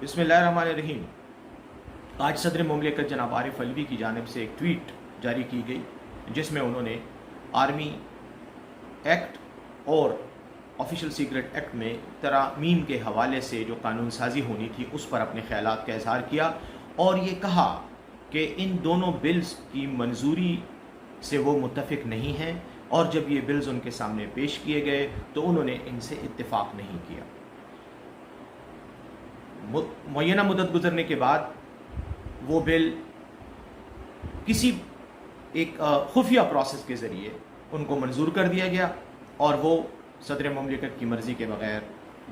بسم اللہ الرحمن الرحیم۔ آج صدر مملکت جناب عارف علوی کی جانب سے ایک ٹویٹ جاری کی گئی جس میں انہوں نے آرمی ایکٹ اور آفیشل سیکرٹ ایکٹ میں ترامیم کے حوالے سے جو قانون سازی ہونی تھی اس پر اپنے خیالات کا اظہار کیا اور یہ کہا کہ ان دونوں بلز کی منظوری سے وہ متفق نہیں ہیں، اور جب یہ بلز ان کے سامنے پیش کیے گئے تو انہوں نے ان سے اتفاق نہیں کیا۔ معینہ مدت گزرنے کے بعد وہ بل کسی ایک خفیہ پروسیس کے ذریعے ان کو منظور کر دیا گیا اور وہ صدر مملکت کی مرضی کے بغیر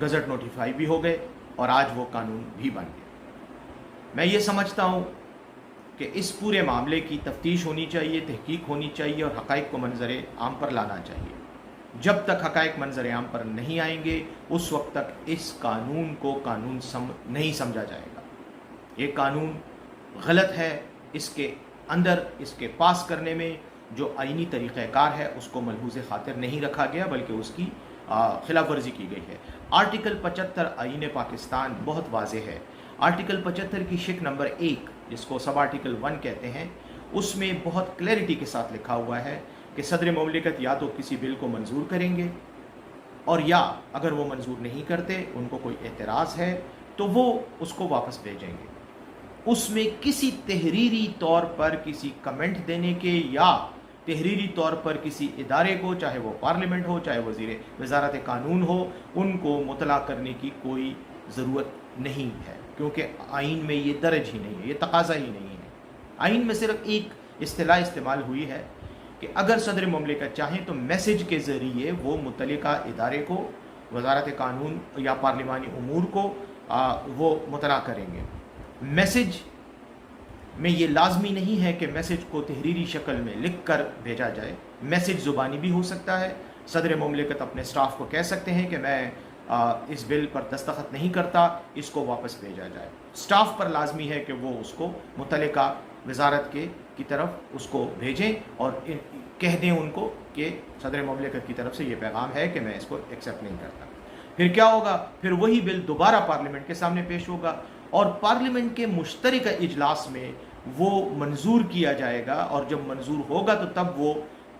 گزٹ نوٹیفائی بھی ہو گئے اور آج وہ قانون بھی بن گئے۔ میں یہ سمجھتا ہوں کہ اس پورے معاملے کی تفتیش ہونی چاہیے، تحقیق ہونی چاہیے اور حقائق کو منظر عام پر لانا چاہیے۔ جب تک حقائق منظر عام پر نہیں آئیں گے اس وقت تک اس قانون کو قانون نہیں سمجھا جائے گا۔ یہ قانون غلط ہے، اس کے اندر اس کے پاس کرنے میں جو آئینی طریقہ کار ہے اس کو ملحوظ خاطر نہیں رکھا گیا بلکہ اس کی خلاف ورزی کی گئی ہے۔ آرٹیکل 75 آئین پاکستان بہت واضح ہے۔ آرٹیکل 75 کی شق نمبر 1 جس کو سب آرٹیکل 1 کہتے ہیں، اس میں بہت کلیئرٹی کے ساتھ لکھا ہوا ہے کہ صدر مملکت یا تو کسی بل کو منظور کریں گے اور یا اگر وہ منظور نہیں کرتے، ان کو کوئی اعتراض ہے تو وہ اس کو واپس بھیجیں گے۔ اس میں کسی تحریری طور پر کسی کمنٹ دینے کے یا تحریری طور پر کسی ادارے کو، چاہے وہ پارلیمنٹ ہو چاہے وزارت قانون ہو، ان کو مطلع کرنے کی کوئی ضرورت نہیں ہے، کیونکہ آئین میں یہ درج ہی نہیں ہے، یہ تقاضا ہی نہیں ہے۔ آئین میں صرف ایک اصطلاح استعمال ہوئی ہے کہ اگر صدر مملکت چاہیں تو میسج کے ذریعے وہ متعلقہ ادارے کو، وزارت قانون یا پارلیمانی امور کو وہ مطلع کریں گے۔ میسج میں یہ لازمی نہیں ہے کہ میسج کو تحریری شکل میں لکھ کر بھیجا جائے، میسج زبانی بھی ہو سکتا ہے۔ صدر مملکت اپنے سٹاف کو کہہ سکتے ہیں کہ میں اس بل پر دستخط نہیں کرتا، اس کو واپس بھیجا جائے۔ سٹاف پر لازمی ہے کہ وہ اس کو متعلقہ وزارت کی طرف اس کو بھیجیں اور کہہ دیں ان کو کہ صدر مملکت کی طرف سے یہ پیغام ہے کہ میں اس کو ایکسیپٹ نہیں کرتا۔ پھر کیا ہوگا؟ پھر وہی بل دوبارہ پارلیمنٹ کے سامنے پیش ہوگا اور پارلیمنٹ کے مشترکہ اجلاس میں وہ منظور کیا جائے گا، اور جب منظور ہوگا تو تب وہ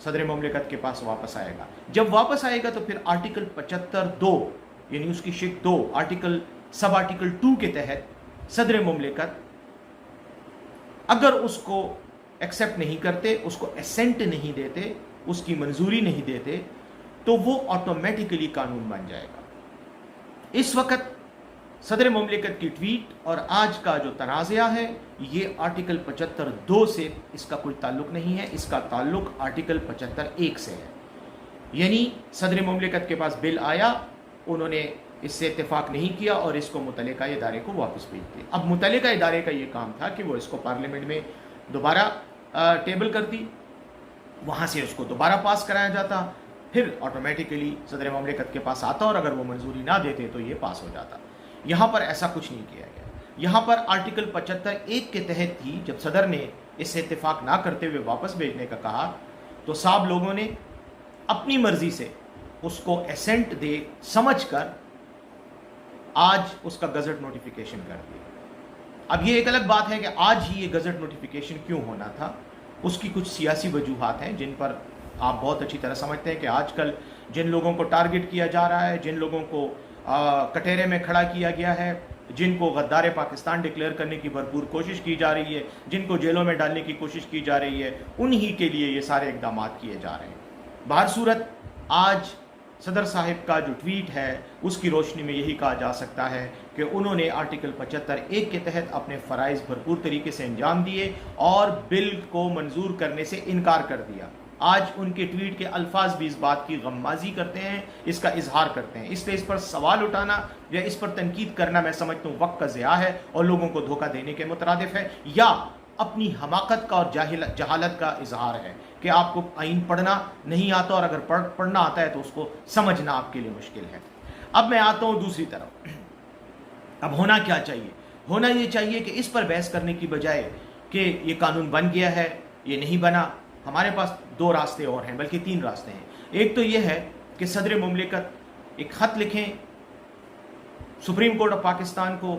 صدر مملکت کے پاس واپس آئے گا۔ جب واپس آئے گا تو پھر آرٹیکل 75(2) یعنی اس کی شق 2 سب آرٹیکل 2 کے تحت صدر مملکت اگر اس کو ایکسیپٹ نہیں کرتے، اس کو اسینٹ نہیں دیتے، اس کی منظوری نہیں دیتے، تو وہ آٹومیٹیکلی قانون بن جائے گا۔ اس وقت صدر مملکت کی ٹویٹ اور آج کا جو تنازعہ ہے یہ آرٹیکل 75(2) سے اس کا کوئی تعلق نہیں ہے، اس کا تعلق آرٹیکل 75(1) سے ہے۔ یعنی صدر مملکت کے پاس بل آیا، انہوں نے اس سے اتفاق نہیں کیا اور اس کو متعلقہ ادارے کو واپس بھیج دیا۔ اب متعلقہ ادارے کا یہ کام تھا کہ وہ اس کو پارلیمنٹ میں دوبارہ ٹیبل کرتی، وہاں سے اس کو دوبارہ پاس کرایا جاتا، پھر آٹومیٹیکلی صدر مملکت کے پاس آتا اور اگر وہ منظوری نہ دیتے تو یہ پاس ہو جاتا۔ یہاں پر ایسا کچھ نہیں کیا گیا۔ یہاں پر آرٹیکل 75(1) کے تحت ہی جب صدر نے اس سے اتفاق نہ کرتے ہوئے واپس بھیجنے کا کہا تو صاحب لوگوں نے اپنی مرضی سے اس کو ایسنٹ دے سمجھ کر آج اس کا گزٹ نوٹیفیکیشن کر دیا۔ اب یہ ایک الگ بات ہے کہ آج ہی یہ گزٹ نوٹیفیکیشن کیوں ہونا تھا، اس کی کچھ سیاسی وجوہات ہیں جن پر آپ بہت اچھی طرح سمجھتے ہیں کہ آج کل جن لوگوں کو ٹارگٹ کیا جا رہا ہے، جن لوگوں کو کٹہرے میں کھڑا کیا گیا ہے، جن کو غدار پاکستان ڈکلیئر کرنے کی بھرپور کوشش کی جا رہی ہے، جن کو جیلوں میں ڈالنے کی کوشش کی جا رہی ہے، انہی کے لیے یہ سارے اقدامات کیے جا رہے ہیں۔ بہر صورت آج صدر صاحب کا جو ٹویٹ ہے اس کی روشنی میں یہی کہا جا سکتا ہے کہ انہوں نے آرٹیکل 75(1) کے تحت اپنے فرائض بھرپور طریقے سے انجام دیے اور بل کو منظور کرنے سے انکار کر دیا۔ آج ان کے ٹویٹ کے الفاظ بھی اس بات کی غمازی کرتے ہیں، اس کا اظہار کرتے ہیں، اس لیے اس پر سوال اٹھانا یا اس پر تنقید کرنا میں سمجھتا ہوں وقت کا ضیاع ہے اور لوگوں کو دھوکہ دینے کے مترادف ہے، یا اپنی حماقت کا اور جہالت کا اظہار ہے کہ آپ کو آئین پڑھنا نہیں آتا اور اگر پڑھنا آتا ہے تو اس کو سمجھنا آپ کے لیے مشکل ہے۔ اب میں آتا ہوں دوسری طرف۔ اب ہونا کیا چاہیے؟ ہونا یہ چاہیے کہ اس پر بحث کرنے کی بجائے کہ یہ قانون بن گیا ہے، یہ نہیں بنا، ہمارے پاس 2 راستے اور ہیں، بلکہ 3 راستے ہیں۔ ایک تو یہ ہے کہ صدر مملکت ایک خط لکھیں سپریم کورٹ آف پاکستان کو